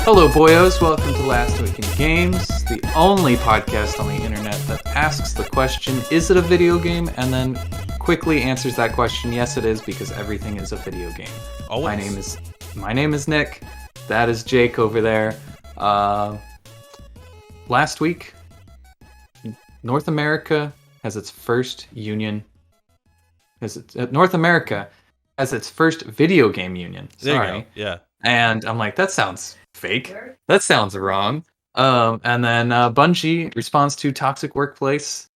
Hello, boyos. Welcome to Last Week in Games, the only podcast on the internet that asks the question, is it a video game? And then quickly answers that question, yes, it is, because everything is a video game. Always. My name is Nick. That is Jake over there. Last week, North America has its first union. North America has its first video game union. There Sorry. you go. Yeah. And I'm like, that sounds fake. That sounds wrong. And then Bungie responds to Toxic Workplace.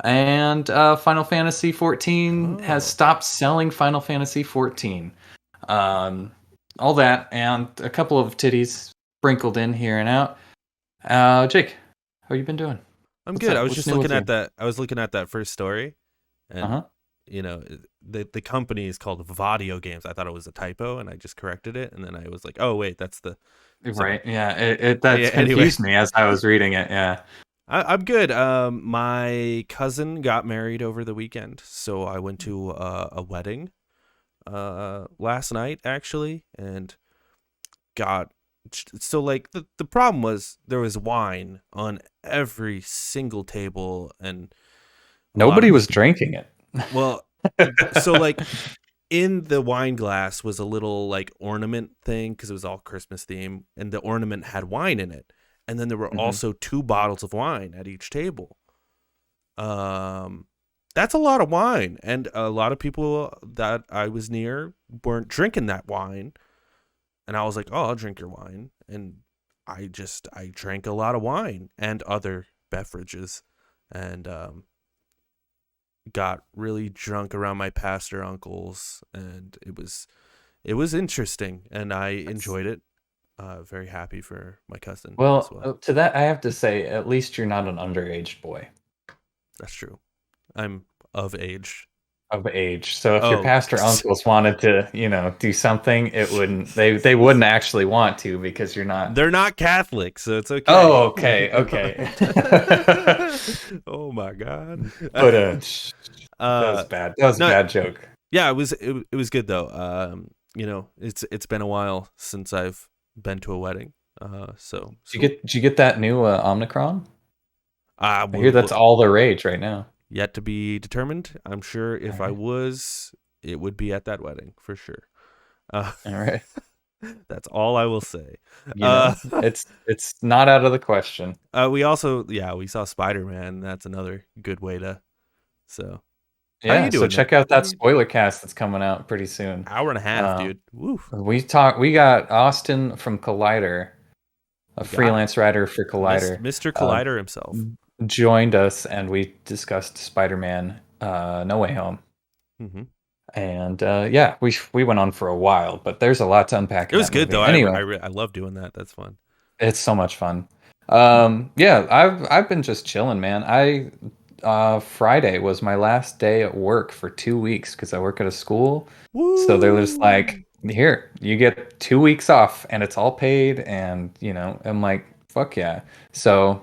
And Final Fantasy XIV has stopped selling Final Fantasy XIV. All that and a couple of titties sprinkled in here and out. Jake, how you been doing? I'm What's good. up? I was What's just new looking with at that. I was looking at that first story, and you know, the company is called Vadio Games. I thought it was a typo, and I just corrected it, and then I was like, oh wait, that's the Right. Yeah. That Yeah, confused me as I was reading it. Yeah. I'm good. My cousin got married over the weekend, so I went to a wedding last night actually, and got so like the problem was there was wine on every single table, and Nobody was drinking it. well, so like in the wine glass was a little like ornament thing because it was all Christmas theme, and the ornament had wine in it, and then there were also 2 bottles of wine at each table. That's a lot of wine, and a lot of people that I was near weren't drinking that wine, and I was like, oh, I'll drink your wine, and I drank a lot of wine and other beverages, and got really drunk around my pastor uncles, and it was interesting, and I enjoyed it. Very happy for my cousin. Well, to that I have to say, at least you're not an underage boy. That's true. I'm of age. Of age. So if your pastor uncles wanted to, do something, they wouldn't actually want to because you're not. They're not Catholic, so it's okay. Oh, okay. Oh my God. But that was bad. That was a bad joke. Yeah, it was good though. It's been a while since I've been to a wedding. So did you get that new Omicron? I hear that's all the rage right now. Yet to be determined. I'm sure if I was, it would be at that wedding for sure. All right. That's all I will say. It's not out of the question. We saw Spider-Man. That's another good way to. So yeah, how you doing, so check out that spoiler cast that's coming out pretty soon. Hour and a half, dude. Woo. We got Austin from Collider, a freelance writer for Collider, Mr. Collider himself. Joined us, and we discussed Spider-Man No Way Home. And we went on for a while, but there's a lot to unpack. It was good though. Anyway, I love doing that. That's fun. It's so much fun. I've been just chilling, man. Friday was my last day at work for 2 weeks because I work at a school. Woo! So they're just like, here, you get 2 weeks off, and it's all paid, and I'm like, fuck yeah. So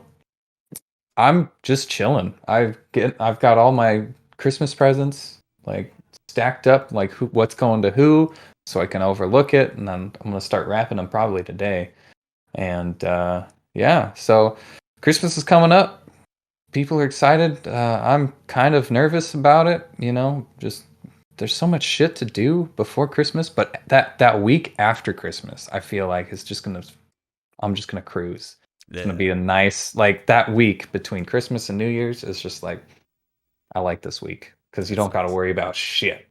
I'm just chilling. I've got all my Christmas presents like stacked up, like what's going to who, so I can overlook it, and then I'm gonna start wrapping them probably today. And so Christmas is coming up. People are excited. I'm kind of nervous about it. Just there's so much shit to do before Christmas, but that week after Christmas, I feel like I'm just gonna cruise. It's gonna be a nice, like, that week between Christmas and New Year's is just like, I like this week because you don't got to worry about shit.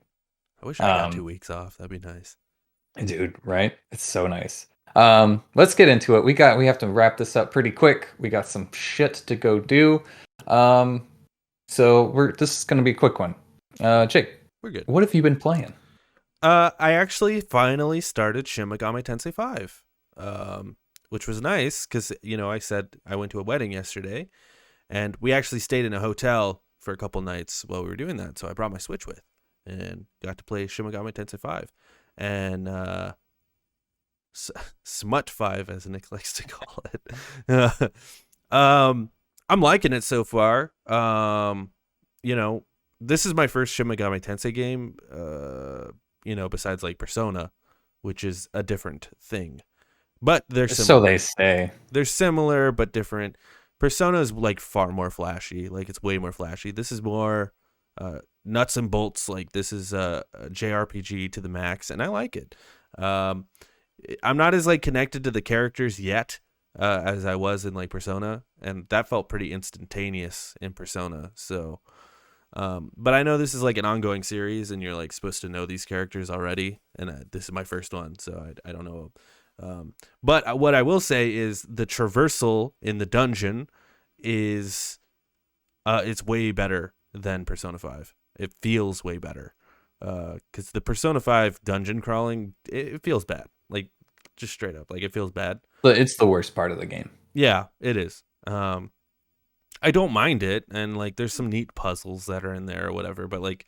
I wish I got 2 weeks off. That'd be nice, dude. Right? It's so nice. Let's get into it. We have to wrap this up pretty quick. We got some shit to go do. So this is gonna be a quick one. Jake, we're good. What have you been playing? I actually finally started Shin Megami Tensei 5. Which was nice because, I said I went to a wedding yesterday, and we actually stayed in a hotel for a couple nights while we were doing that. So I brought my Switch with and got to play Shin Megami Tensei 5 and Smut 5, as Nick likes to call it. I'm liking it so far. This is my first Shin Megami Tensei game, besides like Persona, which is a different thing. but they're So they similar. say. They're similar but different. Persona is like far more flashy. Like it's way more flashy. This is more nuts and bolts. Like this is a JRPG to the max, and I like it. Um, I'm not as like connected to the characters yet as I was in like Persona, and that felt pretty instantaneous in Persona. So, but I know this is like an ongoing series, and you're like supposed to know these characters already, and this is my first one, so I don't know. But what I will say is the traversal in the dungeon is it's way better than Persona 5. It feels way better because the Persona 5 dungeon crawling it feels bad, like just straight up, like it feels bad. But it's the worst part of the game. Yeah, it is. I don't mind it, and like there's some neat puzzles that are in there or whatever, but like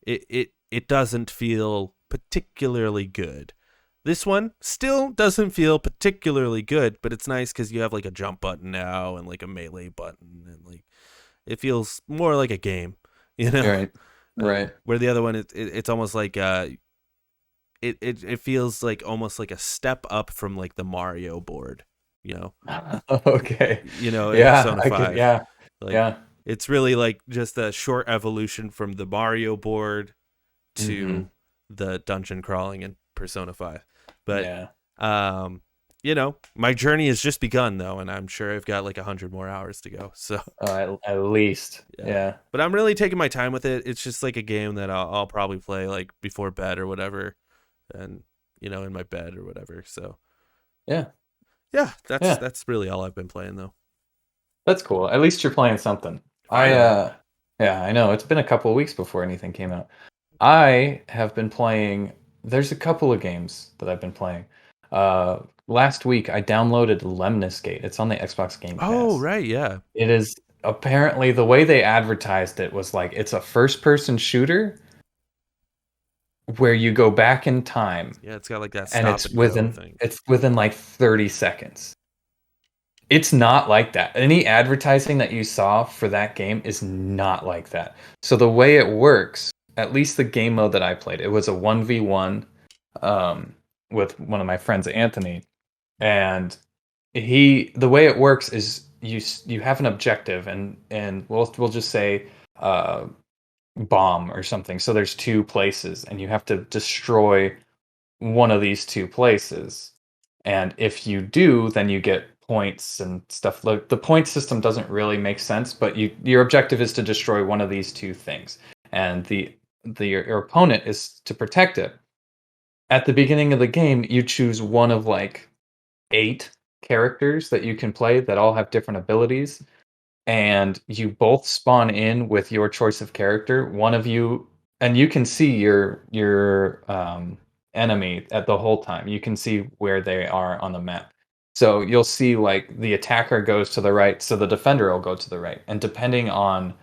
it doesn't feel particularly good. This one still doesn't feel particularly good, but it's nice because you have like a jump button now and like a melee button, and like it feels more like a game, you know. Right. Right. Where the other one, it's almost like it feels like almost like a step up from like the Mario board, you know. Okay. In Yeah, Persona I could. 5. Yeah. Like Yeah. it's really like just a short evolution from the Mario board Hmm. to the dungeon crawling in Persona 5. But Yeah. um my journey has just begun though, and I'm sure I've got like 100 more hours to go. So At least. yeah. Yeah. But I'm really taking my time with it. It's just like a game that I'll probably play like before bed or whatever, and in my bed or whatever. So Yeah. yeah, that's Yeah. that's really all I've been playing though. That's cool. At least you're playing something. I Finally. Yeah, I know. It's been a couple of weeks before anything came out. I have been playing there's a couple of games that I've been playing. Last week I downloaded Lemnis Gate. It's on the Xbox Game Oh Pass. right, yeah. It is apparently the way they advertised it was like it's a first person shooter where you go back in time Yeah, it's got like that and stop and go thing. it's within like 30 seconds. It's not like that. Any advertising that you saw for that game is not like that. So the way it works, at least the game mode that I played, it was a 1v1 um, with one of my friends, Anthony, and the way it works is you have an objective, and we'll just say uh, bomb or something. So there's two places, and you have to destroy one of these two places. And if you do, then you get points and stuff. Like the point system doesn't really make sense, but your objective is to destroy one of these two things, and your opponent is to protect it. At the beginning of the game, you choose one of like 8 characters that you can play that all have different abilities, and you both spawn in with your choice of character. One of you, and you can see your enemy at the whole time. You can see where they are on the map. So you'll see like the attacker goes to the right, so the defender will go to the right. And depending on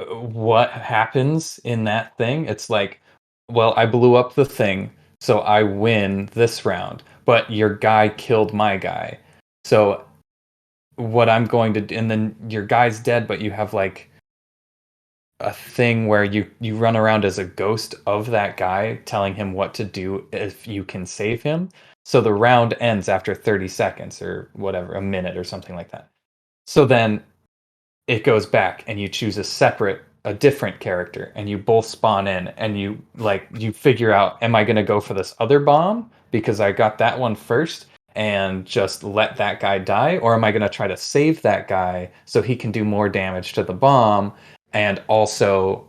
what happens in that thing, it's like, well, I blew up the thing, so I win this round, but your guy killed my guy. So what I'm going to do, and then your guy's dead, but you have like a thing where you run around as a ghost of that guy, telling him what to do if you can save him. So the round ends after 30 seconds or whatever, a minute or something like that. So then it goes back and you choose a different character, and you both spawn in, and you figure out, am I going to go for this other bomb because I got that one first and just let that guy die, or am I going to try to save that guy so he can do more damage to the bomb and also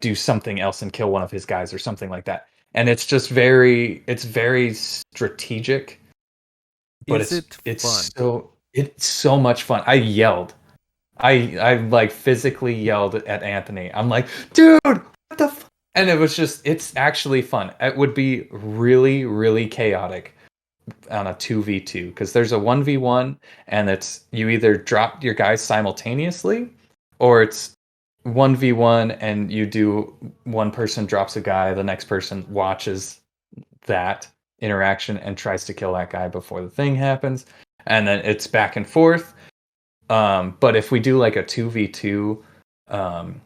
do something else and kill one of his guys or something like that. And it's very strategic, but Is it fun? it's so much fun. I yelled. I like physically yelled at Anthony. I'm like, dude, what the and it was just it's actually fun. It would be really, really chaotic on a 2v2 because there's a 1v1, and it's you either drop your guys simultaneously, or it's 1v1 and you do one person drops a guy, the next person watches that interaction and tries to kill that guy before the thing happens, and then it's back and forth. But if we do like a 2v2 um,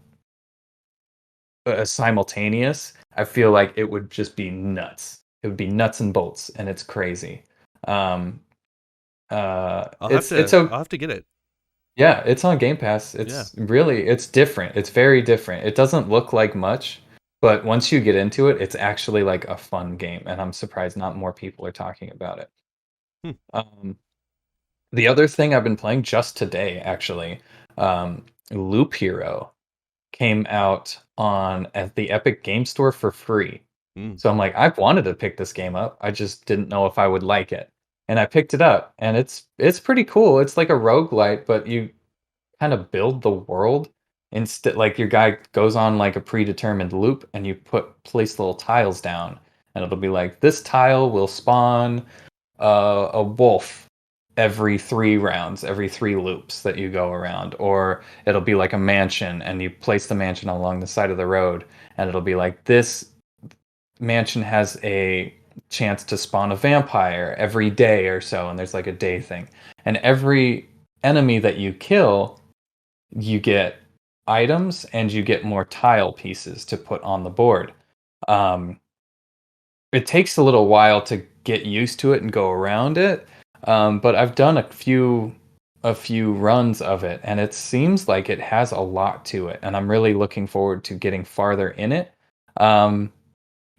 a simultaneous, I feel like it would just be nuts. it would be nuts and bolts, and it's crazy. Um, I'll have to get it. yeah, it's on Game Pass. Yeah. It's different. It's very different. It doesn't look like much, but once you get into it, it's actually like a fun game, and I'm surprised not more people are talking about it. Hmm. Um, the other thing I've been playing just today, actually, Loop Hero came out on at the Epic Game Store for free. Hmm. So I'm like, I've wanted to pick this game up. I just didn't know if I would like it. And I picked it up, and it's pretty cool. It's like a roguelite, but you kind of build the world instead. Like your guy goes on like a predetermined loop, and you place little tiles down, and it'll be like this tile will spawn a wolf every 3 rounds, every 3 loops that you go around, or it'll be like a mansion, and you place the mansion along the side of the road, and it'll be like this mansion has a chance to spawn a vampire every day or so, and there's like a day thing, and every enemy that you kill you get items and you get more tile pieces to put on the board. Um, it takes a little while to get used to it and go around it, but I've done a few runs of it, and it seems like it has a lot to it, and I'm really looking forward to getting farther in it. Um,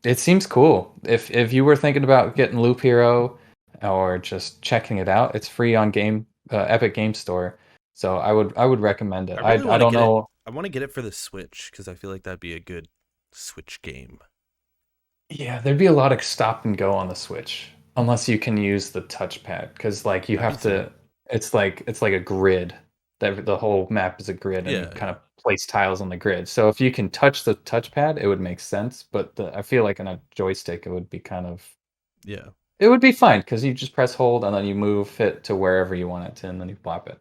it seems cool. If you were thinking about getting Loop Hero or just checking it out, it's free on Epic Game Store. So I would recommend it. I I really I want to don't get it. know. I want to get it for the Switch because I feel like that'd be a good Switch game. Yeah, there'd be a lot of stop and go on the Switch unless you can use the touchpad because like you That'd be have sick. to. It's like a grid. That the whole map is a grid, and you Yeah, kind yeah, of place tiles on the grid. So if you can touch the touchpad, it would make sense. But I feel like on a joystick, it would be kind of. yeah. It would be fine because you just press hold and then you move it to wherever you want it to, and then you plop it.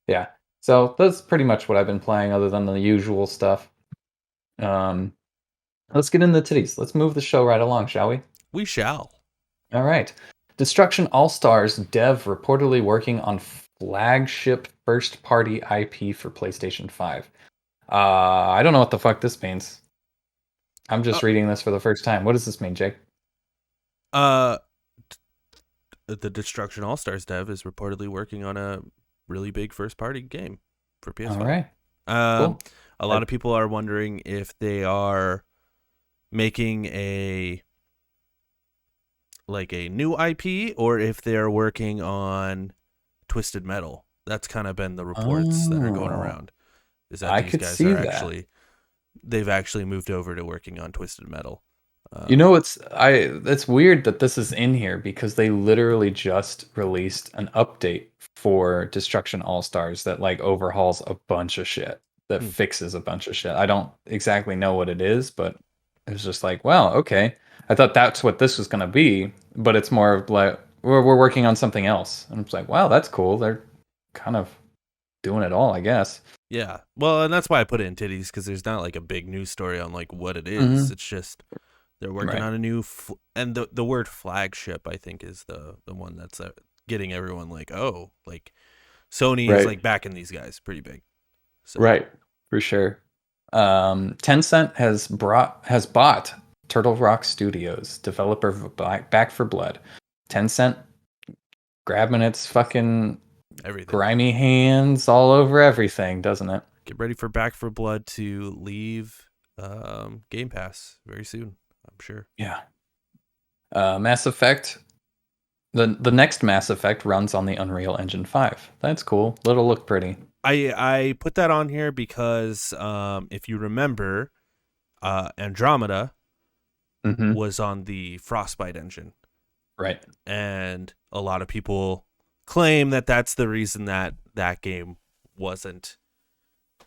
Yeah. So that's pretty much what I've been playing, other than the usual stuff. Um, let's get into titties. Let's move the show right along, shall we? We shall. All right. Destruction All Stars dev reportedly working on flagship first party IP for PlayStation 5. I don't know what the fuck this means. I'm Uh, just reading this for the first time. What does this mean, Jake? uh, the Destruction All Stars dev is reportedly working on a really big first party game for All PS5. right. Um, Cool. a lot of people are wondering if they are making a new IP or if they're working on Twisted Metal. That's kind of been the reports that are going Oh, around. Is that I these could guys see are that. they've actually moved over to working on Twisted Metal. You know, it's weird that this is in here because they literally just released an update for Destruction All Stars that like overhauls a bunch of shit, that Hmm. fixes a bunch of shit. I don't exactly know what it is, but it was just like, wow, okay. I thought that's what this was gonna be, but it's more of like we're working on something else. And it's like, wow, that's cool. They're kind of doing it all, I guess. Yeah. Well, and that's why I put it in titties because there's not like a big news story on like what it is. Hmm. It's just they're working Right. on a new and the word flagship I think is the one that's getting everyone like, oh, like Sony is Right. like backing these guys pretty big. So Right. For sure. Tencent has bought Turtle Rock Studios, developer of Back for Blood. Tencent grabbing its fucking everything. grimy hands all over everything, doesn't it? Get ready for Back for Blood to leave Game Pass very soon, I'm sure. Yeah. Mass Effect. The next Mass Effect runs on the Unreal Engine 5. That's cool. It'll look pretty. I put that on here because if you remember, Andromeda Hmm. was on the Frostbite engine, Right. and a lot of people claim that that's the reason that that game wasn't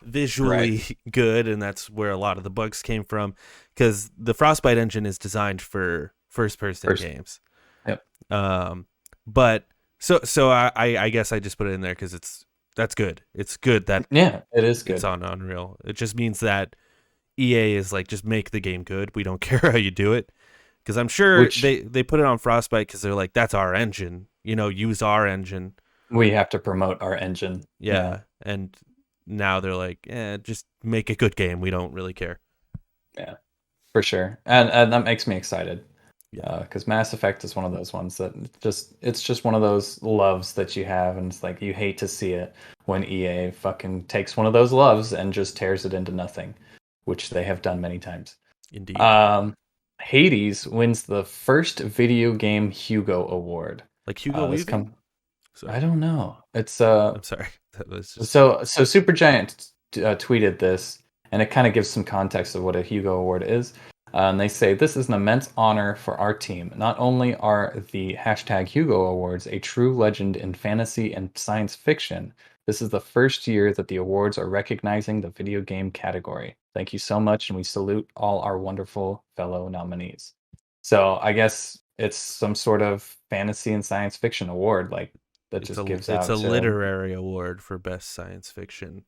Right. visually good, and that's where a lot of the bugs came from because the Frostbite engine is designed for first person First. games. Yep. But so I guess I just put it in there because that's good. It's good that Yeah, it is it's good. on Unreal. It just means that EA is like, just make the game good. We don't care how you do it. Because I'm sure Which they put it on Frostbite because they're like, that's our engine. Use our engine. we have to promote our engine. Yeah. Yeah. And now they're like, just make a good game. We don't really care. Yeah. For sure. And that makes me excited. Yeah. Because Mass Effect is one of those ones that it's just one of those loves that you have, and it's like you hate to see it when EA fucking takes one of those loves and just tears it into nothing, which they have done many times. Indeed. Um, Hades wins the first video game Hugo Award. Like Hugo This Weaving? come I Sorry. don't know. It's I'm sorry. That was just so Supergiant tweeted this, and it kind of gives some context of what a Hugo Award is. And they say this is an immense honor for our team. Not only are the hashtag Hugo Awards a true legend in fantasy and science fiction, this is the first year that the awards are recognizing the video game category. Thank you so much, and we salute all our wonderful fellow nominees. So I guess it's some sort of fantasy and science fiction award, like that just gives it's out a to. literary award for best science fiction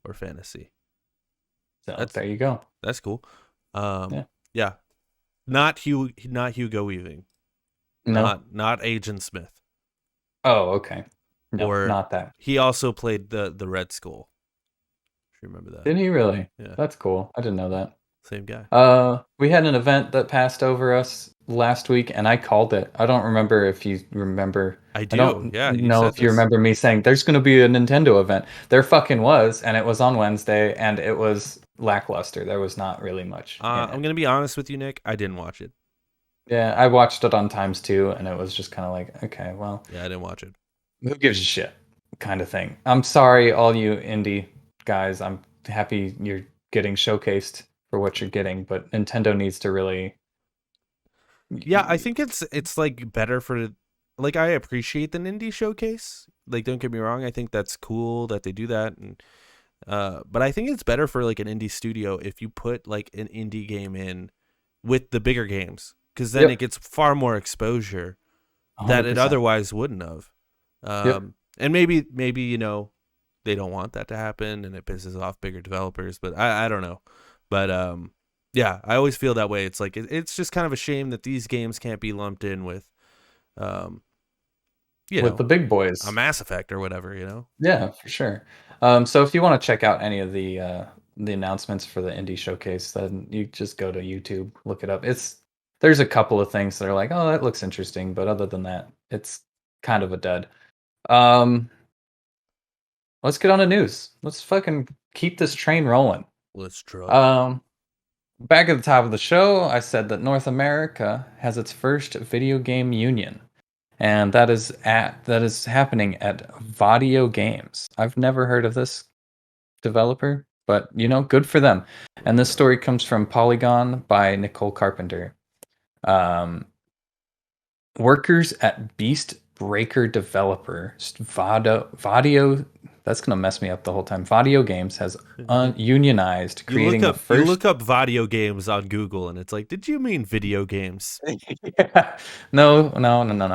or fantasy. So That's there you go. that's cool. Yeah. Yeah. Not Hugo Weaving. No. Not Agent Smith. Oh, okay. No, Or not that. he also played the Red Skull. If you remember that. Didn't he really? Yeah. That's cool. I didn't know that. Same guy. We had an event that passed over us last week, and I called it. I don't remember if you remember. I I do. don't Yeah, you know said if you this. remember me saying there's going to be a Nintendo event. There fucking was, and it was on Wednesday, and it was lackluster. There was not really much in I'm it. gonna be honest with you, Nick. I didn't watch it. Yeah, I watched it on times two, and it was just kind of like, okay, well, Yeah, I didn't watch it. who gives a shit kind of thing. I'm sorry, all you indie guys. I'm happy you're getting showcased for what you're getting, but Nintendo needs to really. Yeah, I think it's like better for like I appreciate the indie showcase. Like don't get me wrong, I think that's cool that they do that and but I think it's better for like an indie studio if you put like an indie game in with the bigger games cuz then it Yep, gets far more exposure that it 100%. otherwise wouldn't have. Yep. And maybe they don't want that to happen and it pisses off bigger developers, but I don't know. But yeah, I always feel that way. It's like it's just kind of a shame that these games can't be lumped in with um you With know, the big a boys. Mass Effect or whatever, you know. Yeah, for sure. So if you want to check out any of the announcements for the indie showcase, then you just go to YouTube, look it up. There's a couple of things that are like, oh, that looks interesting, but other than that, it's kind of a dud. Um, let's get on to news. Let's fucking keep this train rolling. Let's truck. Um, Back at the top of the show, I said that North America has its first video game union, and that is happening at Vadio Games. I've never heard of this developer, but good for them. And this story comes from Polygon by Nicole Carpenter. Um, Workers at Beast Breaker developer Vadio. That's gonna mess me up the whole time. Vadio Games has unionized, creating the You first. look up video games on Google and it's like, did you mean video games? Yeah. No, no, no, no,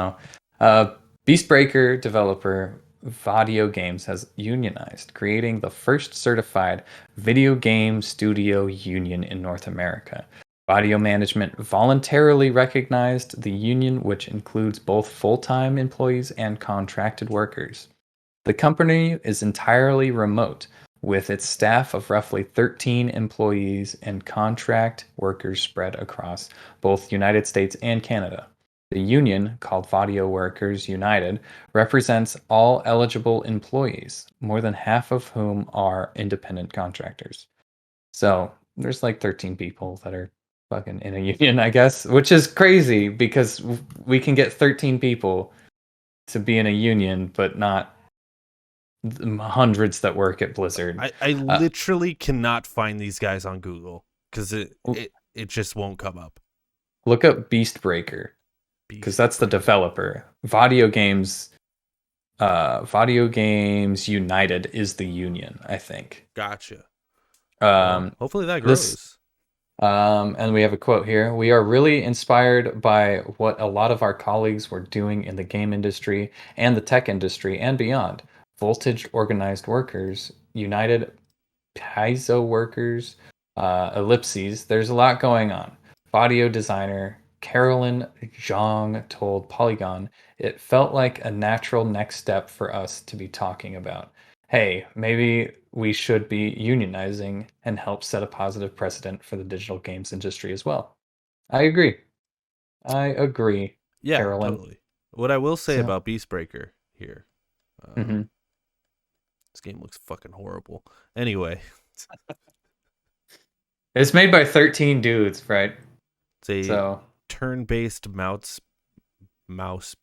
no. Beastbreaker developer Vadio Games has unionized, creating the first certified video game studio union in North America. Vadio Management voluntarily recognized the union, which includes both full-time employees and contracted workers. The company is entirely remote, with its staff of roughly 13 employees and contract workers spread across both United States and Canada. The union, called Vadio Workers United, represents all eligible employees, more than half of whom are independent contractors. So there's like 13 people that are fucking in a union, I guess, which is crazy because we can get 13 people to be in a union, but not hundreds that work at Blizzard. I Uh, literally cannot find these guys on Google because it just won't come up. Look up Beast Breaker because Beast that's the Breaker. developer. Vadio Games United is the union, I think. Gotcha. Well, Um, hopefully that this grows. and we have a quote here. We are really inspired by what a lot of our colleagues were doing in the game industry and the tech industry and beyond. Voltage Organized Workers, United Piezo Workers, Ellipses. There's a lot going on. Audio designer Carolyn Zhang told Polygon it felt like a natural next step for us to be talking about. Hey, maybe we should be unionizing and help set a positive precedent for the digital games industry as well. I agree. I agree, Yeah, Carolyn. totally. What I will say So, about Beastbreaker here, hmm this game looks fucking horrible. Anyway, it's made by 13 dudes, right? it's a So, turn-based mouse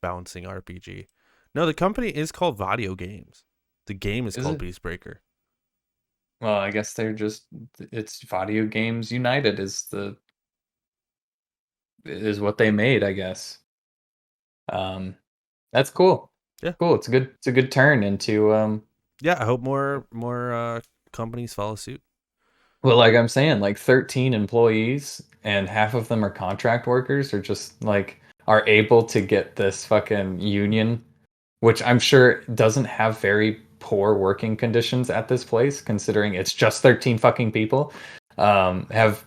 bouncing RPG. No, the company is called Vadio Games. The game is is called it? Beastbreaker. Well, I guess they're just it's Video Games United is what they made, I guess. Um, that's cool. Yeah, Cool. It's a good turn into yeah. I hope more companies follow suit. well, like I'm saying, like 13 employees and half of them are contract workers or just like are able to get this fucking union, which I'm sure doesn't have very poor working conditions at this place, considering it's just 13 fucking people, have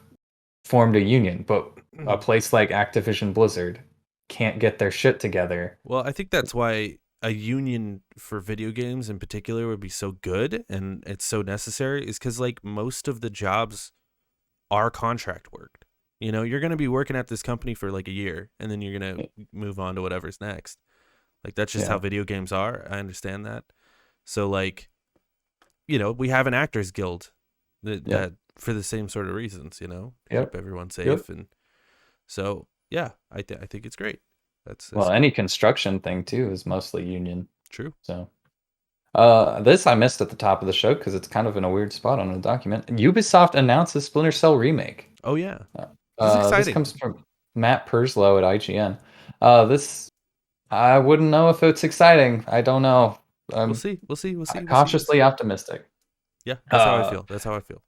formed a union. But a place like Activision Blizzard can't get their shit together. Well, I think that's why a union for video games in particular would be so good and it's so necessary is because like most of the jobs are contract work. You know, you're going to be working at this company for like a year and then you're going to move on to whatever's next. Like that's just how Yeah. video games are. I understand that. So like, you know, we have an actors guild that Yep. for the same sort of reasons, you know, to keep Yep. everyone Yep. safe and so yeah, I think it's great. That's Well, any construction thing too is mostly union. true. So, this I missed at the top of the show because it's kind of in a weird spot on the document. Ubisoft announces Splinter Cell remake. Oh yeah. Uh, This is this exciting. comes from Matt Purslow at IGN. This I wouldn't know if it's exciting. I don't know. We'll I'm see. We'll see. We'll see. We'll see. We'll cautiously see. optimistic. Yeah, that's how I Uh, feel. That's how I feel.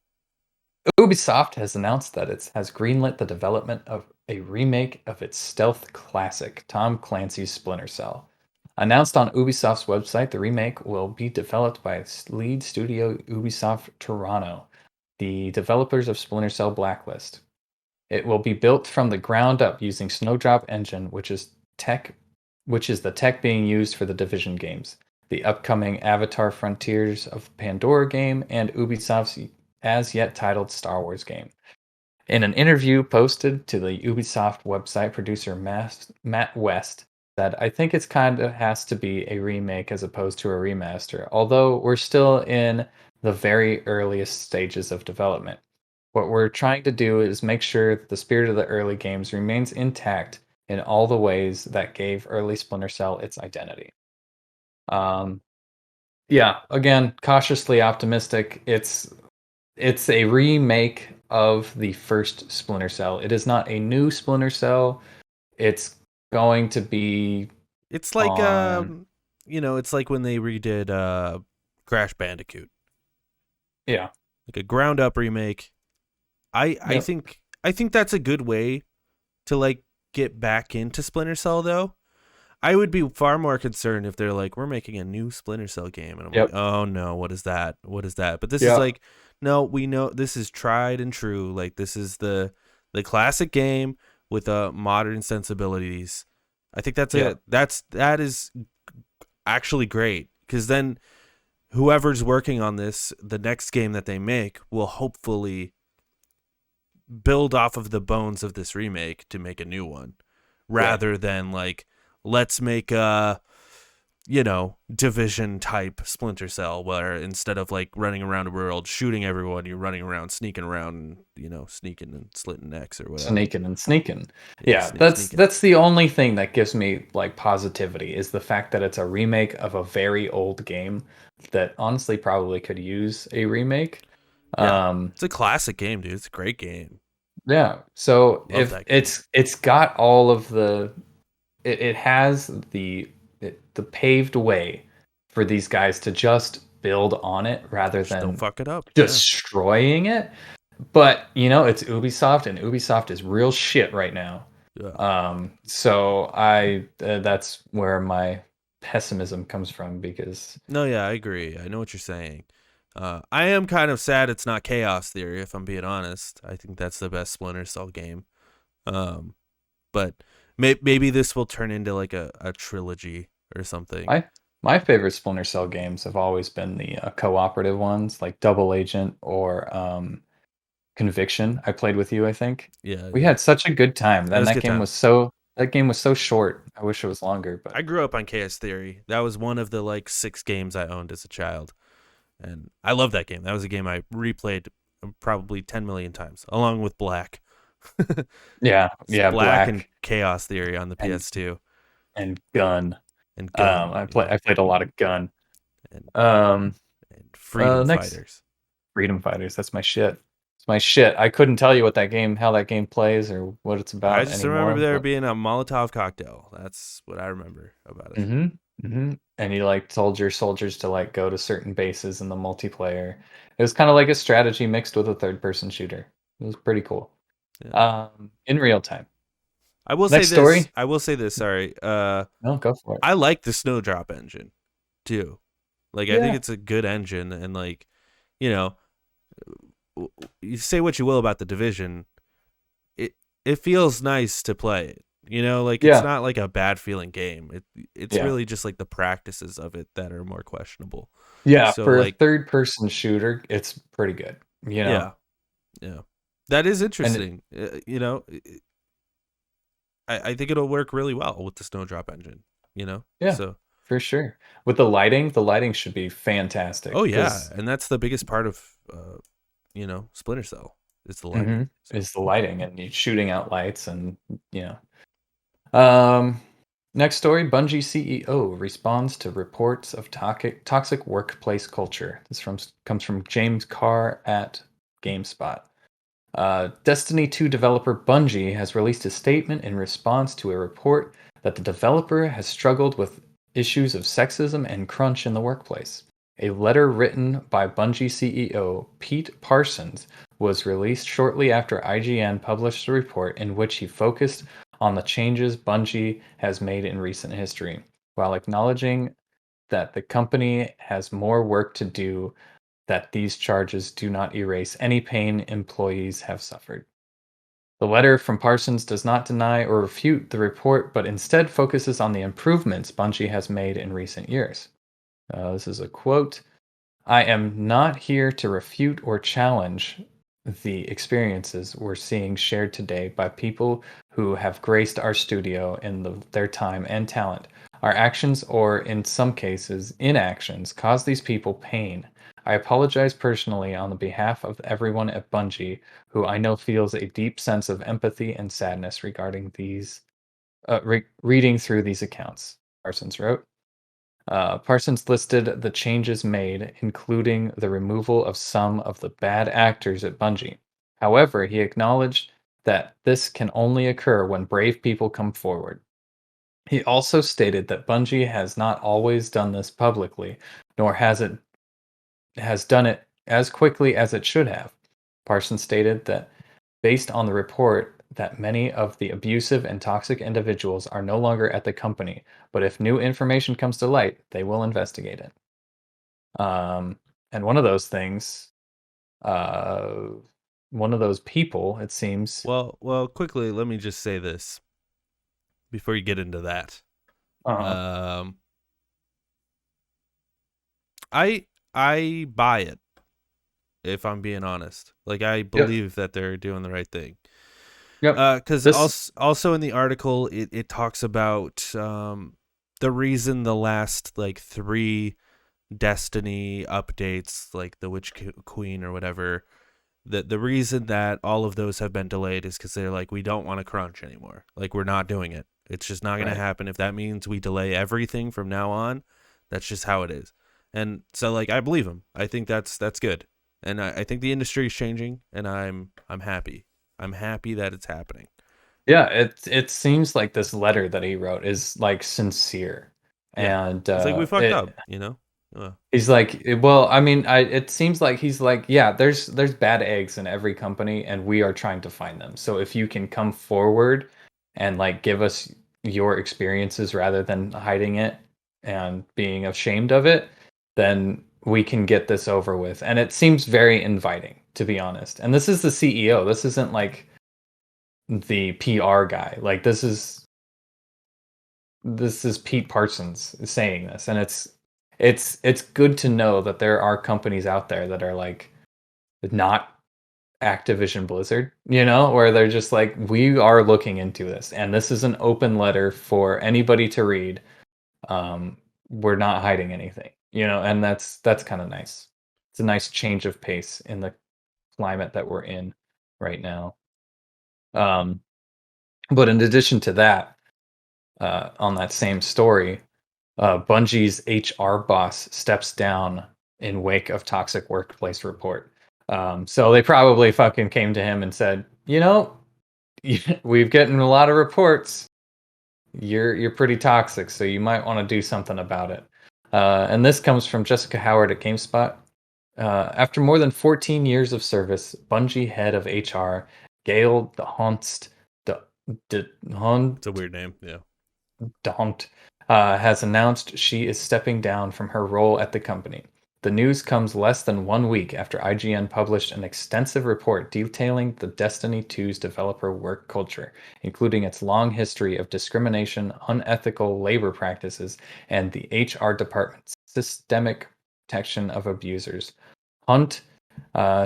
Ubisoft has announced that it has greenlit the development of a remake of its stealth classic, Tom Clancy's Splinter Cell. Announced on Ubisoft's website, the remake will be developed by lead studio Ubisoft Toronto, the developers of Splinter Cell Blacklist. It will be built from the ground up using Snowdrop Engine, which is the tech being used for the Division games, the upcoming Avatar Frontiers of Pandora game, and Ubisoft's as yet titled Star Wars game. In an interview posted to the Ubisoft website, producer Matt West said, I think it's kind of has to be a remake as opposed to a remaster, although we're still in the very earliest stages of development. What we're trying to do is make sure that the spirit of the early games remains intact in all the ways that gave early Splinter Cell its identity. Um, yeah, again, cautiously optimistic. It's a remake of the first Splinter Cell. It is not a new Splinter Cell. It's going to be It's like on. you know, it's like when they redid Crash Bandicoot. Yeah. Like a ground up remake. I Yep. think that's a good way to like get back into Splinter Cell though. I would be far more concerned if they're like, we're making a new Splinter Cell game. And I'm like, Yep. oh no, what is that? What is that? But this is Yep. like, no, we know this is tried and true. Like this is the classic game with modern sensibilities. I think Yep. that is actually great because then whoever's working on this, the next game that they make will hopefully build off of the bones of this remake to make a new one Right. rather than like let's make a you know division type Splinter Cell where instead of like running around a world shooting everyone you're running around sneaking around and you know sneaking and slitting necks or whatever. Sneaking and sneaking. Yeah, Yeah, that's sneaking. that's the only thing that gives me like positivity is the fact that it's a remake of a very old game that honestly probably could use a remake. Yeah, Um, it's a classic game, dude. It's a great game. yeah. So Love if that game. it's got all of it has the paved way for these guys to just build on it rather Just don't than fuck it up. Yeah, destroying it. But it's Ubisoft, and Ubisoft is real shit right now. yeah. So I that's where my pessimism comes from because No, yeah, I agree. I know what you're saying. I am kind of sad it's not Chaos Theory, if I'm being honest. I think that's the best Splinter Cell game. Um, but maybe this will turn into like a trilogy or something. my my favorite Splinter Cell games have always been the cooperative ones like Double Agent or Conviction. I played with you, I think. Yeah, We yeah. had such a good time. That Then was a that good game time. was so That game was so short. I wish it was longer, but I grew up on Chaos Theory. That was one of the like 6 games I owned as a child, and I love that game. That was a game I replayed probably 10 million times, along with Black. yeah, It's yeah, Black and Black Chaos Theory on the and PS2 Gun. and Gun, I played a lot of Gun. and Um, Freedom Next, Fighters. Freedom Fighters. That's my shit. It's my shit. I couldn't tell you how that game plays, or what it's I about just remember anymore. there But being a Molotov cocktail. That's what I remember about it. and you like told your soldiers to like go to certain bases in the multiplayer. It was kind of like a strategy mixed with a third-person shooter. It was pretty cool. Yeah. In real time. I will say Next this. story. I will say this. Sorry. No, go for it. I like the Snowdrop engine too. Like I think Yeah, it's a good engine, and like, you know, you say what you will about the Division, it it feels nice to play it. You know, like it's yeah, not like a bad feeling game. It's yeah. really just like the practices of it that are more questionable. Yeah, So for a like, third-person shooter, it's pretty good, you know. yeah, yeah, that is And it, interesting. You know, I think it'll work really well with the Snowdrop engine. You know, yeah, so for sure. With the lighting should be fantastic oh yeah, because and that's the biggest part of Splinter Cell is the lighting. So is the lighting and you shooting out lights and you know. Next story: Bungie CEO responds to reports of toxic workplace culture. Comes from James Carr at GameSpot. Destiny 2 developer Bungie has released a statement in response to a report that the developer has struggled with issues of sexism and crunch in the workplace. A letter written by Bungie CEO Pete Parsons was released shortly after IGN published a report in which he focused on the changes Bungie has made in recent history, while acknowledging that the company has more work to do, that these charges do not erase any pain employees have suffered. The letter from Parsons does not deny or refute the report, but instead focuses on the improvements Bungie has made in recent years. This is a quote: I am not here to refute or challenge the experiences we're seeing shared today by people who have graced our studio in their time and talent. Our actions, or in some cases, inactions, cause these people pain. I apologize personally on the behalf of everyone at Bungie who I know feels a deep sense of empathy and sadness regarding reading through these accounts, Parsons wrote. Parsons listed the changes made, including the removal of some of the bad actors at Bungie. However, he acknowledged that this can only occur when brave people come forward. He also stated that Bungie has not always done this publicly, nor has done it as quickly as it should have. Parsons stated that based on the report that many of the abusive and toxic individuals are no longer at the company, but if new information comes to light, they will investigate it. And one of those things, uh, one of those people, it seems. quickly, let me just say this before you get into that. Uh, Um, I buy it, if I'm being honest. Like I yep, believe that they're doing the right thing. yep. Because This, also in the article it talks about the reason the last like 3 Destiny updates, like the Witch Queen or whatever, the reason that all of those have been delayed is because they're like, we don't want to crunch anymore. Like we're not doing it. It's just not going to right. happen. If that means we delay everything from now on, that's just how it is. And so like I believe him. I think that's good. And I think the industry is changing, and I'm happy. I'm happy that it's happening. Yeah, it seems like this letter that he wrote is like sincere, Yeah. and He's like, we fucked up, you know? he's like, well, I mean, it seems like he's like, yeah, there's bad eggs in every company, and we are trying to find them. So if you can come forward and like give us your experiences rather than hiding it and being ashamed of it, then we can get this over with. And it seems very inviting, to be honest. And this is the CEO. This isn't like the PR guy. Like this is Pete Parsons saying this, and it's good to know that there are companies out there that are like not Activision Blizzard, you know, where they're just like, we are looking into this, and this is an open letter for anybody to read. We're not hiding anything, you know, and that's kind of nice. It's a nice change of pace in the climate that we're in right now. Um, but in addition to that, on that same story, Bungie's HR boss steps down in wake of toxic workplace report. So they probably fucking came to him and said, you know, we've gotten a lot of reports. You're pretty toxic, so you might want to do something about it. And this comes from Jessica Howard at GameSpot. After more than 14 years of service, Bungie head of HR, Gail DeHonst, It's a weird name. Yeah. DeHont, has announced she is stepping down from her role at the company. The news comes less than 1 week after IGN published an extensive report detailing the Destiny 2's developer work culture, including its long history of discrimination, unethical labor practices, and the HR department's systemic protection of abusers. Hunt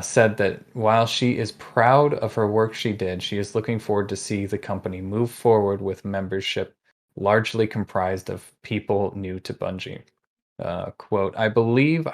said that while she is proud of her work she did, she is looking forward to see the company move forward with membership largely comprised of people new to Bungie. Quote, I believe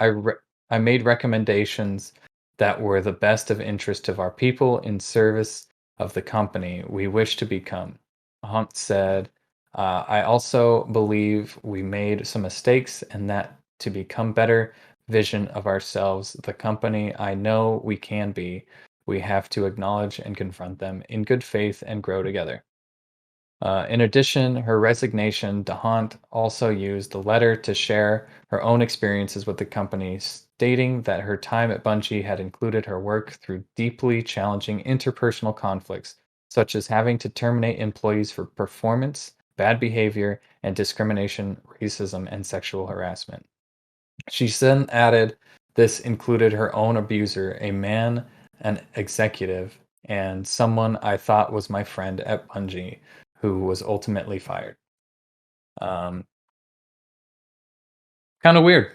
I made recommendations that were the best of interest of our people in service of the company we wish to become. Hunt said, I also believe we made some mistakes and that to become better vision of ourselves, the company I know we can be, we have to acknowledge and confront them in good faith and grow together. In addition, her resignation, DeHont also used the letter to share her own experiences with the company, stating that her time at Bungie had included her work through deeply challenging interpersonal conflicts, such as having to terminate employees for performance, bad behavior, and discrimination, racism, and sexual harassment. She then added this included her own abuser, a man, an executive, and someone I thought was my friend at Bungie, who was ultimately fired. Um, kind of weird.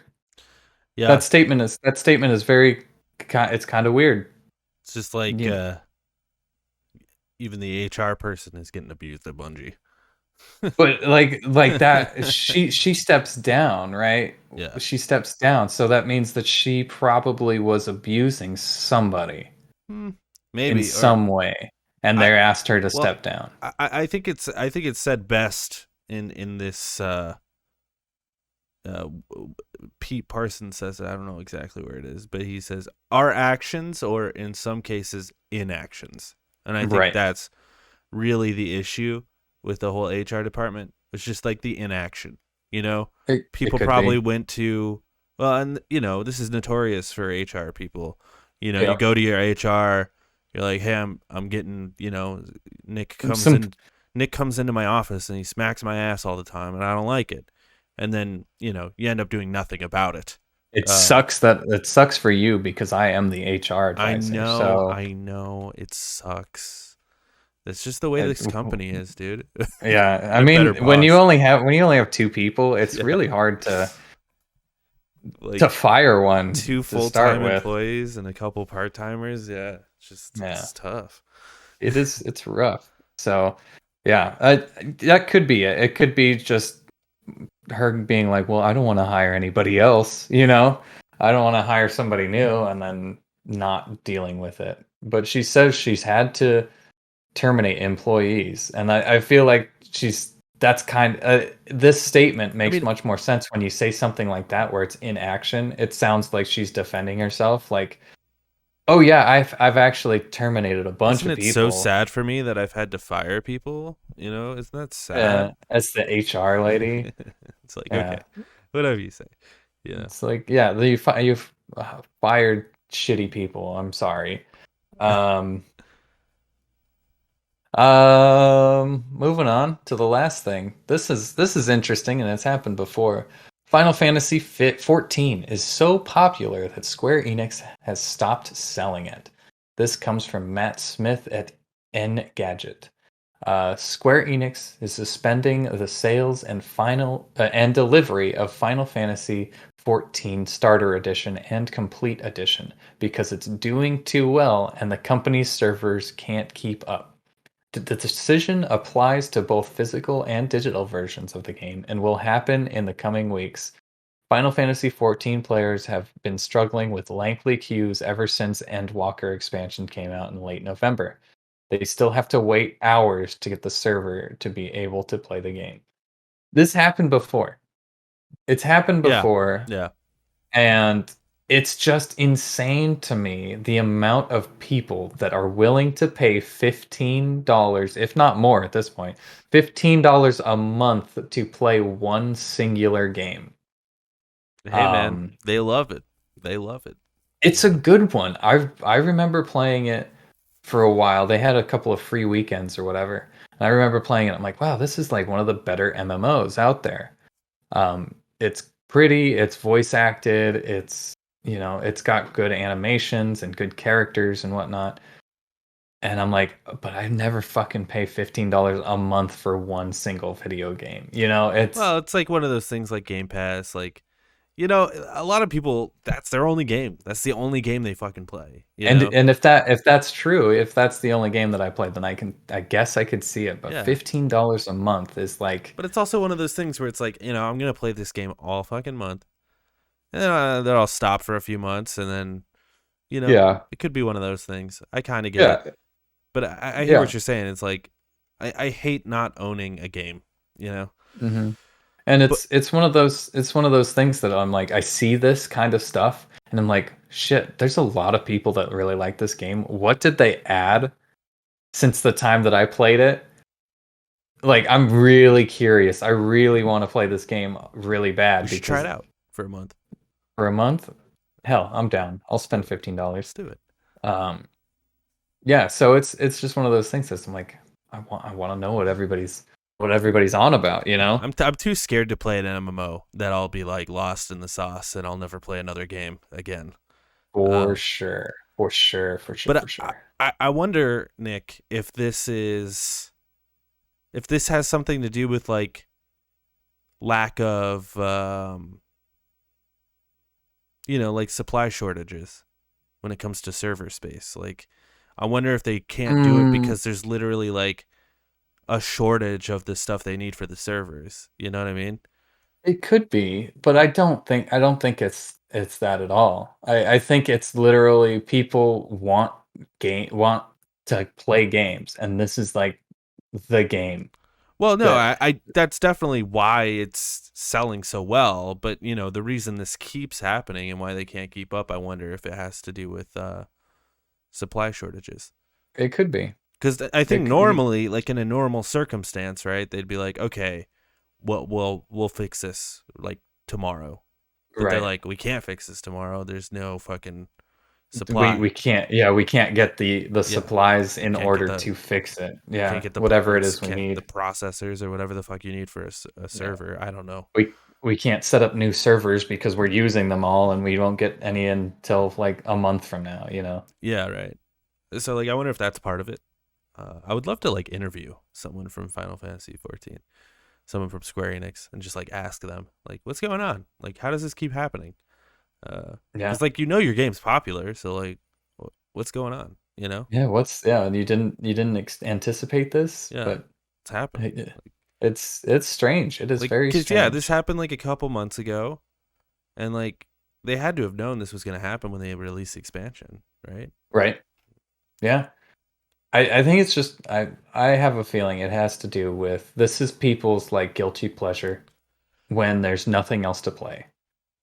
Yeah. That statement is very. It's kind of weird. It's just like You, even the HR person is getting abused at Bungie. but like that, she steps down, right? Yeah. She steps down, so that means that she probably was abusing somebody Hmm, in maybe. Or some way, and I they asked her to well, step down. I think it's said best in this uh, Pete Parsons says it. I don't know exactly where it is, but he says our actions, or in some cases, inactions. And I think Right. that's really the issue with the whole HR department. It's just like the inaction. You know, It people could probably be. went to, well, and this is notorious for HR people. You Yeah. go to your HR, you're like, hey, I'm getting, Nick comes Some in, Nick comes into my office and he smacks my ass all the time, and I don't like it. And then you end up doing nothing about it. Um, it sucks for you because I am the HR advisor. So I know, it sucks. That's just the way it, this company is, dude. yeah, I Get a better mean boss. when you only have two people, it's Yeah, really hard to like fire one two to start full-time with. employees and a couple part-timers. Yeah, Yeah. it's tough. It's rough. So yeah, that could be it. It could be just her being like, well, I don't want to hire anybody else, you know? I don't want to hire somebody new and then not dealing with it. But she says she's had to terminate employees. And I feel like that's this statement I makes mean, much more sense when you say something like that where it's in action. It sounds like she's defending herself. Like, oh yeah, I've actually terminated a bunch isn't of it so people sad for me that I've had to fire people? Isn't that sad? as the HR lady. It's like, okay, Yeah. whatever you say. It's like, yeah, you've fired shitty people. I'm sorry. Um, Moving on to the last thing. This is interesting, and it's happened before. Final Fantasy 14 is so popular that Square Enix has stopped selling it. This comes from Matt Smith at Engadget. Square Enix is suspending the sales and delivery of Final Fantasy 14 Starter Edition and Complete Edition because it's doing too well and the company's servers can't keep up. The decision applies to both physical and digital versions of the game and will happen in the coming weeks. Final Fantasy XIV players have been struggling with lengthy queues ever since Endwalker expansion came out in late November. They still have to wait hours to get the server to be able to play the game. This happened before. It's happened Yeah. before, Yeah. and it's just insane to me the amount of people that are willing to pay $15, if not more at this point, $15 a month to play one singular game. Hey man, Um, they love it. They love it. it's a good one. I remember playing it for a while. They had a couple of free weekends or whatever. And I remember playing it. I'm like, wow, this is like one of the better MMOs out there. It's pretty, it's voice acted, it's got good animations and good characters and whatnot. And I'm like, but I never fucking pay $15 a month for one single video game. It's Well, it's like one of those things like Game Pass. Like, a lot of people, that's their only game. That's the only game they fucking play. and if that's true, if that's the only game that I played, then I guess I could see it. But Yeah. $15 a month is like, But it's also one of those things where it's like, I'm going to play this game all fucking month. And then I'll stop for a few months. And then, yeah, it could be one of those things. I kind of get it. yeah, But I hear yeah. what you're saying. It's like, I hate not owning a game, hmm And But it's one of those things that I'm like, I see this kind of stuff and I'm like, shit, there's a lot of people that really like this game. What did they add since the time that I played it? Like, I'm really curious. I really want to play this game really we bad should try it because out for a month. for a month, hell, I'm down. I'll spend Let's $15. do it. Um, yeah, so it's just one of those things that I'm like, I want to know what everybody's on about, you Yeah, know? I'm too scared to play an MMO that I'll be like lost in the sauce and I'll never play another game again. For Um, sure. For sure, for sure, but for I, sure. I wonder, Nick, if this has something to do with like lack of like supply shortages when it comes to server space. Like, I wonder if they can't do it Mm, because there's literally like a shortage of the stuff they need for the servers. You know what I mean? it could be, but I don't think it's that at all. I think it's literally people want to play games, and this is like the game Well, no, that I that's definitely why it's selling so well. But the reason this keeps happening and why they can't keep up, I wonder if it has to do with supply shortages. it could be. Because I think It could be normally, like in a normal circumstance, right, they'd be like, okay, we'll fix this like tomorrow. But they're right. like, we can't fix this tomorrow. There's no fucking We supply. can't, yeah, we can't get the Yeah, supplies in can't get order the to fix it. can't Yeah, get the whatever it parts, is we can't the need. processors or whatever the fuck you need for a Yeah. server. I don't know. We can't set up new servers because we're using them all and we won't get any until like a month from now. Yeah, right. So like, I wonder if that's part of it. I would love to like interview someone from Final Fantasy 14, someone from Square Enix, and just like ask them like, what's going on? Like, how does this keep happening? Yeah. Because like your game's popular, so like, what's going on? Yeah, and you didn't anticipate this, Yeah, but it's happening. it- it's strange. It is Like, very cause yeah, this strange. happened like a couple months ago, and like they had to have known this was gonna happen when they released the expansion, right? Right? Yeah. I think it's just I have a feeling it has to do with this is people's like guilty pleasure when there's nothing else to play.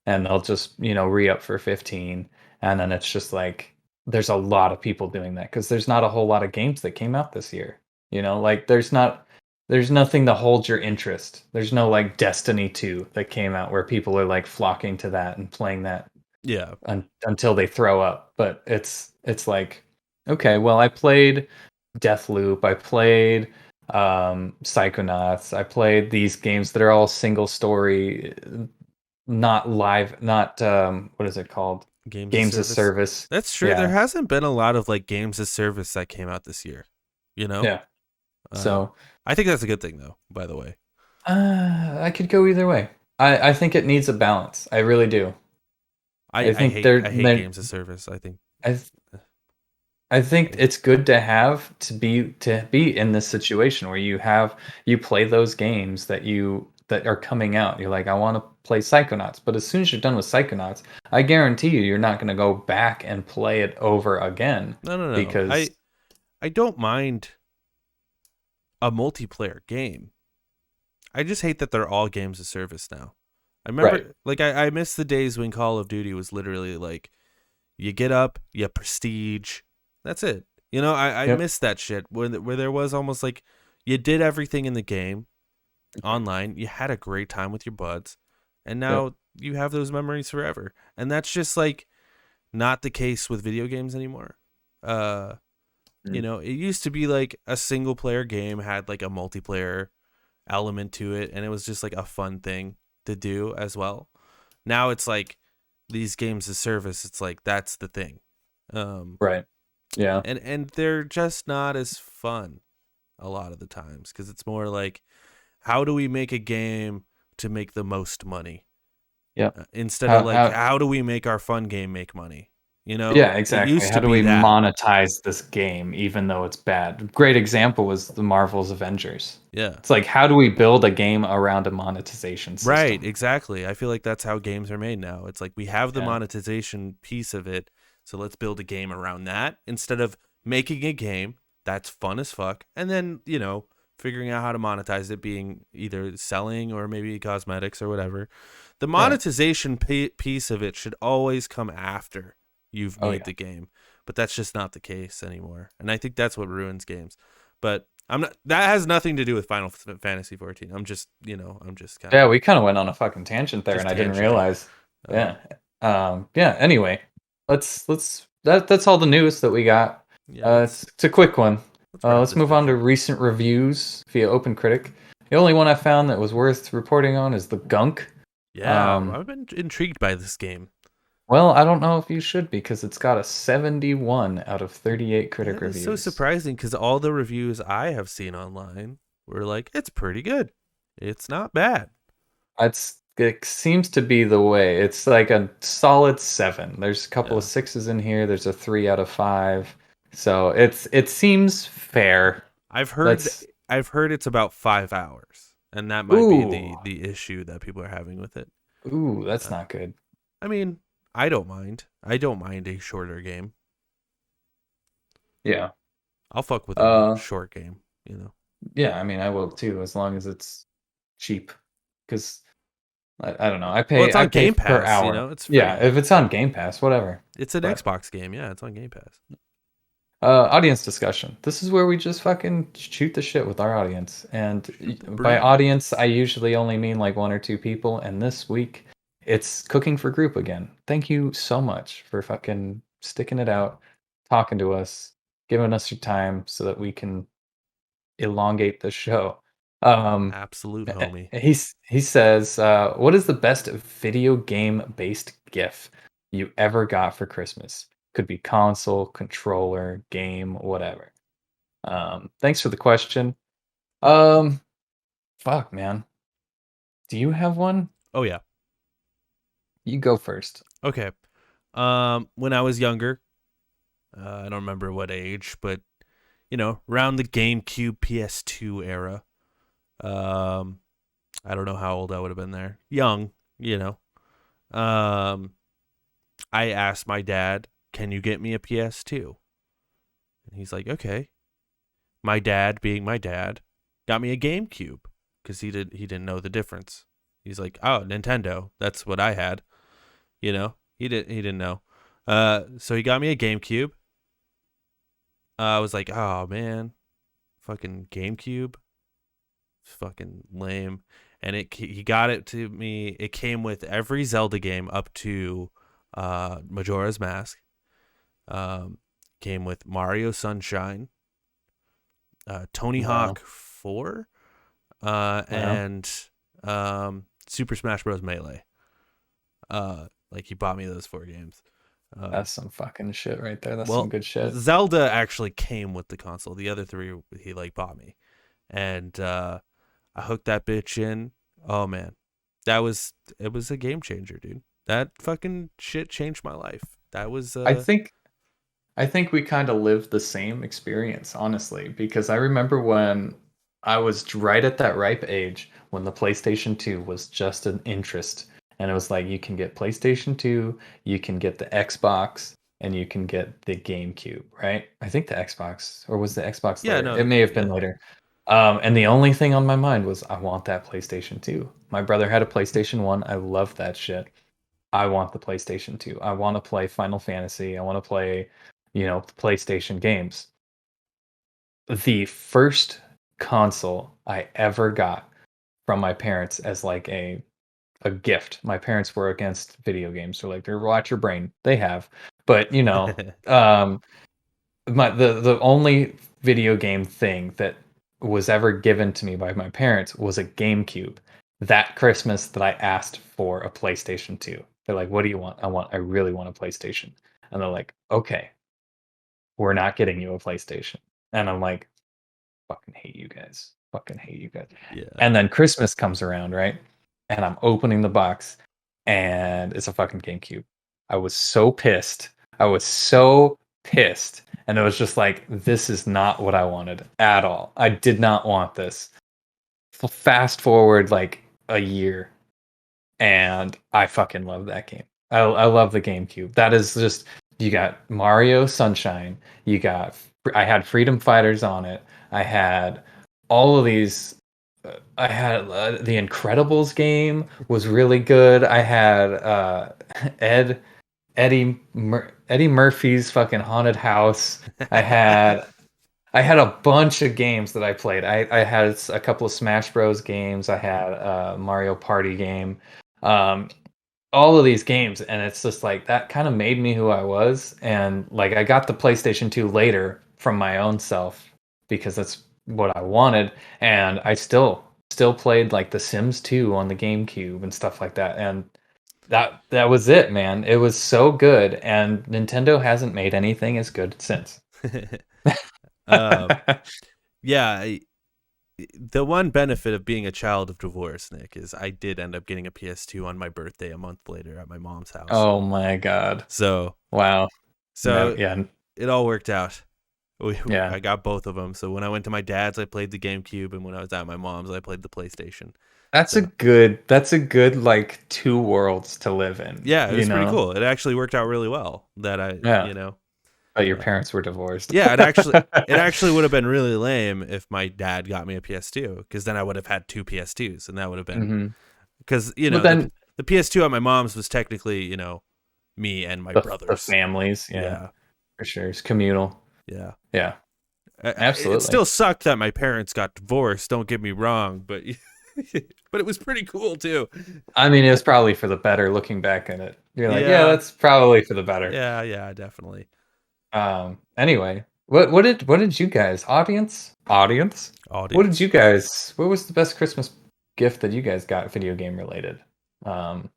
And they'll just re-up for 15, and then it's just like there's a lot of people doing that because there's not a whole lot of games that came out this year. Like there's nothing to hold your interest. There's no like Destiny 2 that came out where people are like flocking to that and playing that Yeah, until they throw up. But it's like, okay, well, I played Deathloop, I played Psychonauts, I played these games that are all single story, not live, not what is it called? games as Games as service. service. That's true. There Yeah, hasn't been a lot of like games as service that came out this year. You know, yeah. uh, So I think that's a good thing though. By the way, I could go either way. I think it needs a balance. I really do. I I think hate they're, I hate they're games as service. I think I I think I, it's good to have to be in this situation where you play those games that are coming out. You're like, I want to play Psychonauts, but as soon as you're done with Psychonauts, I guarantee you're not going to go back and play it over again no. because I don't mind a multiplayer game. I just hate that they're all games of service now. I right. remember, like, I miss the days when Call of Duty was literally like, you get up, you prestige, that's it. You know, I Yep. miss that shit where there was almost like you did everything in the game online, you had a great time with your buds, and Yep. now you have those memories forever. And that's just like not the case with video games anymore. Uh, Mm. it used to be like a single player game had like a multiplayer element to it, and it was just like a fun thing to do as well. Now it's like these games as service, it's like that's the thing. Um Right. Yeah. and they're just not as fun a lot of the times because it's more like how do we make a game to make the most money, Yep. instead of like How how do we make our fun game make money. Yeah, It exactly. used to How do be we that. monetize this game even though it's bad? Great example was the Marvel's Avengers. Yeah, It's like, how do we build a game around a monetization right, system? exactly. I feel like that's how games are made now. It's like we have the Yeah. monetization piece of it, so let's build a game around that instead of making a game that's fun as fuck and then, figuring out how to monetize it, being either selling or maybe cosmetics or whatever. The Right. monetization piece of it should always come after you've Oh made yeah. the game, but that's just not the case anymore. And I think that's what ruins games. But I'm not. That has nothing to do with Final Fantasy 14. I'm just kind Yeah, of we kind of went on a fucking tangent there and just I didn't tangenting. realize. Um, Yeah. Yeah, anyway, that's all the news that we got. yeah, It's a quick one. let's wrap Let's this move on bitch to up. recent reviews via OpenCritic. The only one I found that was worth reporting on is the Gunk. Yeah, Um, I've been intrigued by this game. well, I don't know if you should because it's got a 71 out of 38 critic That is so reviews. surprising because all the reviews I have seen online were like, it's pretty good. It's not bad. It seems to be the way. It's like a solid 7. There's a couple of Yeah. sixes in here. There's a 3 out of 5. So it seems fair. I've heard That's I've heard it's about 5 hours. And that might be ooh. the issue that people are having with it. Ooh, that's Uh, not good. I mean, I don't mind. I don't mind a shorter game. Yeah. I'll fuck with a Uh short game. yeah, I mean I will too as long as it's cheap cuz I don't know. I Well, pay it's I on pay Game per Pass, hour. it's Yeah, free. if it's on Game Pass, whatever. It's an But Xbox game. Yeah, it's on Game Pass. audience discussion. This is where we just fucking shoot the shit with our audience. And Shoot the by breeze. audience, I usually only mean like one or two people. And this week, it's Cooking for Group again. Thank you so much for fucking sticking it out, talking to us, giving us your time so that we can elongate the show. Um, Absolute homie. he says, "What is the best video game based GIF you ever got for Christmas? Could be console, controller, game, whatever." Thanks for the question. Um, fuck, man. Do you have one? Oh yeah. You go first. Okay. When I was younger, I don't remember what age, but around the GameCube PS2 era. Um, I don't know how old I would have been there. Young, you know. Um, I asked my dad, "Can you get me a PS2?" And he's like, "Okay." My dad, being my dad, got me a GameCube because he didn't know the difference. He's like, "Oh, Nintendo. That's what I had." He didn't know. So he got me a GameCube. I was like, "Oh man, fucking GameCube, fucking lame." And he got it to me. It came with every Zelda game up to Majora's Mask. Um, came with Mario Sunshine, Tony Wow. Hawk 4, Wow. and Super Smash Bros. Melee. Like he bought me those 4 games. Um, That's some fucking shit right there. That's some well, good shit. Zelda actually came with the console. The other 3 he like bought me, and I hooked that bitch in. Oh man, it was a game changer, dude. That fucking shit changed my life. That was I think I think we kind of lived the same experience, honestly, because I remember when I was right at that ripe age when the PlayStation 2 was just an interest. And it was like you can get PlayStation 2, you can get the Xbox, and you can get the GameCube, right? I think the Xbox, or was the Xbox yeah, later? no, It may have been yeah. later. And the only thing on my mind was I want that PlayStation 2. My brother had a PlayStation 1. I love that shit. I want the PlayStation 2. I want to play Final Fantasy. I want to play, PlayStation games. The first console I ever got from my parents as like a gift. My parents were against video games. They're like, they're watch your brain. They have. But, the only video game thing that was ever given to me by my parents was a GameCube. That Christmas that I asked for a PlayStation 2. They're like, "What do you want?" I really want a PlayStation." And they're like, "Okay, we're not getting you a PlayStation." And I'm like, "Fucking hate you guys. Fucking hate you guys." Yeah. And then Christmas comes around, right? And I'm opening the box and it's a fucking GameCube. I was so pissed. I was so pissed. And it was just like, this is not what I wanted at all. I did not want this. Fast forward like a year, and I fucking love that game. I love the GameCube. That is just, you got Mario Sunshine. I had Freedom Fighters on it. I had all of these. I had the Incredibles game was really good. I had Ed Eddie Murphy's fucking haunted house. I had I had a bunch of games that I played. I had a couple of Smash Bros. Games. I had a Mario Party game. Um, all of these games, and it's just like that kind of made me who I was. And like I got the PlayStation 2 later from my own self because that's what I wanted. And I still played like The Sims 2 on the GameCube and stuff like that. And that was it, man. It was so good, and Nintendo hasn't made anything as good since. uh, yeah. The one benefit of being a child of divorce, Nick, is I did end up getting a PS2 on my birthday a month later at my mom's house. Oh my god. So, Wow. No, so yeah. it all worked out. Yeah. I got both of them. So when I went to my dad's, I played the GameCube, and when I was at my mom's, I played the PlayStation. So That's a good like two worlds to live in, yeah, it you was pretty know? cool. It actually worked out really well. Yeah. But your Uh, parents were divorced. yeah, it actually would have been really lame if my dad got me a PS2, because then I would have had two PS2s, and that would have been, hmm because But then the PS2 at my mom's was technically me and my the brothers. families, yeah, Yeah, for sure. It's communal. yeah. Yeah. It Absolutely. still sucked that my parents got divorced. Don't get me wrong, but but it was pretty cool too. I mean, it was probably for the better looking back at it. You're like, yeah, Yeah, that's probably for the better. yeah, definitely. Anyway, what did you guys, audience? Audience. What was the best Christmas gift that you guys got video game related? Um,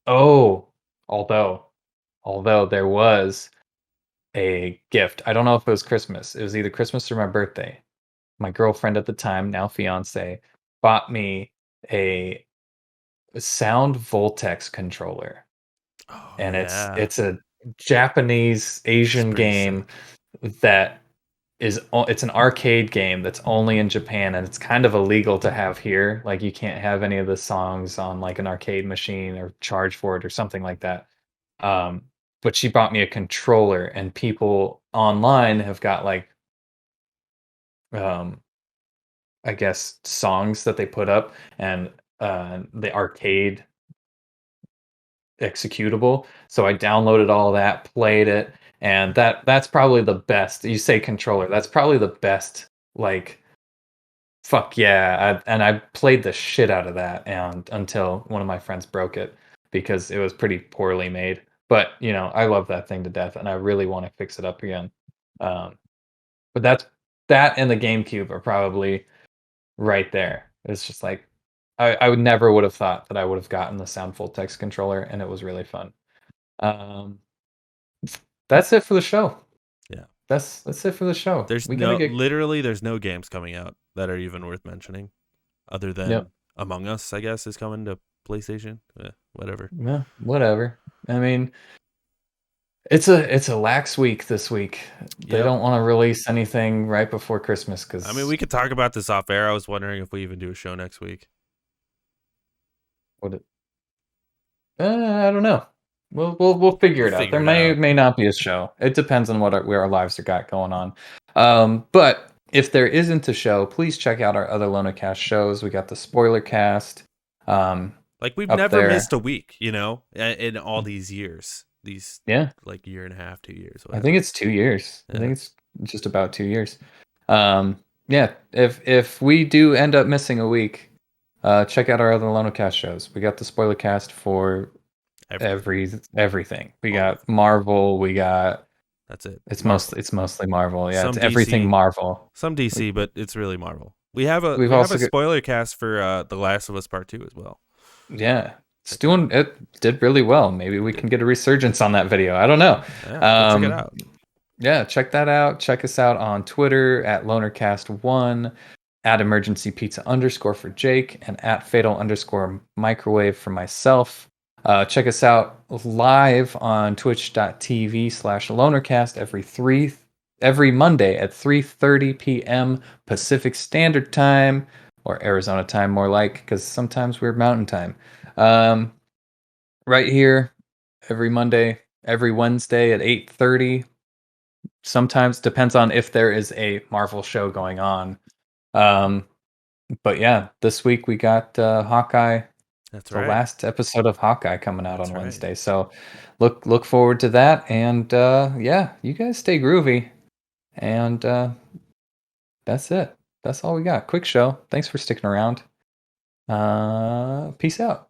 oh, although although there was a gift. I don't know if it was Christmas. It was either Christmas or my birthday. My girlfriend at the time, now fiance, bought me a sound Voltex controller. Oh And yeah, it's a Japanese it's Asian pretty game sick. that it's an arcade game that's only in Japan, and it's kind of illegal to have here. Like you can't have any of the songs on like an arcade machine or charge for it or something like that. Um, but she bought me a controller, and people online have got like um, I guess songs that they put up, and the arcade executable. So I downloaded all that, played it, and that's probably the best. You say controller, that's probably the best. Like fuck yeah! I played the shit out of that, and until one of my friends broke it because it was pretty poorly made. But I love that thing to death, and I really want to fix it up again. Um, but that and the GameCube are probably right there. It's just like I would have thought that I would have gotten the Sound Full Text controller, and it was really fun. Um, that's it for the show. Yeah. That's it for the show. There's We gotta get literally there's no games coming out that are even worth mentioning, other yep. than Among Us, I guess, is coming to PlayStation. Whatever. Yeah, whatever. I mean, it's a lax week this week. They Yep. don't want to release anything right before Christmas I mean, because we could talk about this off air. I was wondering if we even do a show next week. what? I don't know. We'll figure We'll it out. figure There it may out. may not be a show. It depends on where our lives are got going on. But if there isn't a show, please check out our other Loner Cast shows. We got the Spoiler Cast Like we've up never there. missed a week, in all these years. These Yeah, like year and a half, 2 years, I think whatever. it's 2 years. I Yeah. think it's just about 2 years. Yeah, if we do end up missing a week, check out our other Loner Cast shows. We got the Spoiler Cast for Everything. everything. We All of it. got Marvel. We got That's it. it's Marvel. mostly Marvel. Yeah, it's Some everything DC, Marvel. some We, DC, but it's really Marvel. We have a we've we have also a got spoiler cast for The Last of Us Part 2 as well. yeah, Check it out. it did really well. Maybe It we did. can get a resurgence on that video. I don't know. Yeah, go check it Um, out. yeah, check that out. Check us out on Twitter at LonerCast1, at emergency pizza underscore for Jake, and at fatal underscore microwave for myself. Check us out live on twitch.tv/lonercast every Monday at 3:30 p.m. Pacific Standard Time, or Arizona time more like, because sometimes we're mountain time. Um, right here every Monday, every Wednesday at 8:30. Sometimes depends on if there is a Marvel show going on. Um, but yeah, this week we got Hawkeye, That's the right. last episode of Hawkeye coming out That's on right. Wednesday. So look forward to that. And yeah, you guys stay groovy. And that's it. That's all we got. Quick show. Thanks for sticking around. Peace out.